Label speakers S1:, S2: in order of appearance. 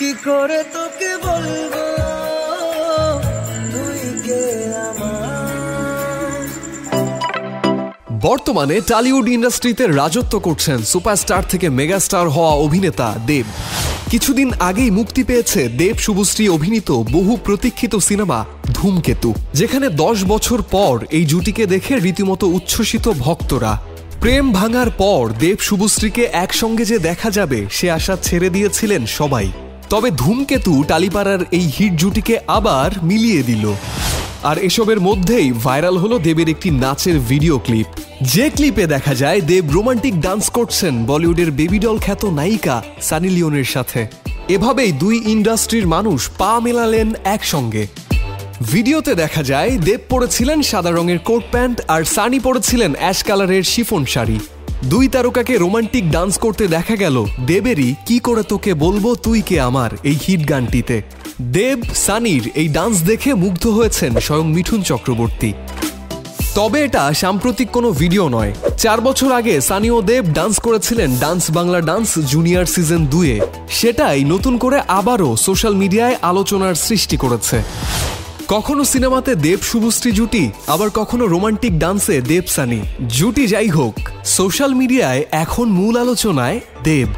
S1: কি করে তোকে বলবো তুই কে আমার।
S2: বর্তমানে টলিউড ইন্ডাস্ট্রিতে রাজত্ব করছেন সুপারস্টার থেকে মেগাস্টার হওয়া অভিনেতা দেব। কিছুদিন আগেই মুক্তি পেয়েছে দেব শুভশ্রী অভিনীত বহু প্রতীক্ষিত সিনেমা ধূমকেতু, যেখানে 10 বছর পর এই জুটিকে দেখে রীতিমতো উচ্ছ্বসিত ভক্তরা। প্রেম ভাঙার পর দেব শুভশ্রীকে একসঙ্গে যে দেখা যাবে সে আশা ছেড়ে দিয়েছিলেন সবাই। তবে ধূমকেতু টালিপাড়ার এই হিট জুটিকে আবার মিলিয়ে দিল। আর এসবের মধ্যেই ভাইরাল হলো দেবের একটি নাচের ভিডিও ক্লিপ, যে ক্লিপে দেখা যায় দেব রোমান্টিক ডান্স করছেন বলিউডের বেবিডল খ্যাত নায়িকা সানি লিওনের সাথে। এভাবেই দুই ইন্ডাস্ট্রির মানুষ পা মেলালেন একসঙ্গে। ভিডিওতে দেখা যায় দেব পরেছিলেন সাদা রঙের কোট প্যান্ট আর সানি পরেছিলেন অ্যাশ কালারের শিফন শাড়ি। দুই তারকাকে রোমান্টিক ডান্স করতে দেখা গেল দেবেরই কি করে তোকে বলবো তুই কে আমার এই হিট গানটিতে। দেব সানির এই ডান্স দেখে মুগ্ধ হয়েছেন স্বয়ং মিঠুন চক্রবর্তী। তবে এটা সাম্প্রতিক কোনো ভিডিও নয়। 4 বছর আগে সানি ও দেব ডান্স করেছিলেন dance Bangla dance junior season 2-এ। সেটাই নতুন করে আবারও সোশ্যাল মিডিয়ায় আলোচনার সৃষ্টি করেছে। কখনো সিনেমাতে দেব শুভশ্রী জুটি, আবার কখনো রোমান্টিক ডান্সে দেব সানি জুটি। যাই হোক, সোশ্যাল মিডিয়ায় এখন মূল আলোচনায় দেব।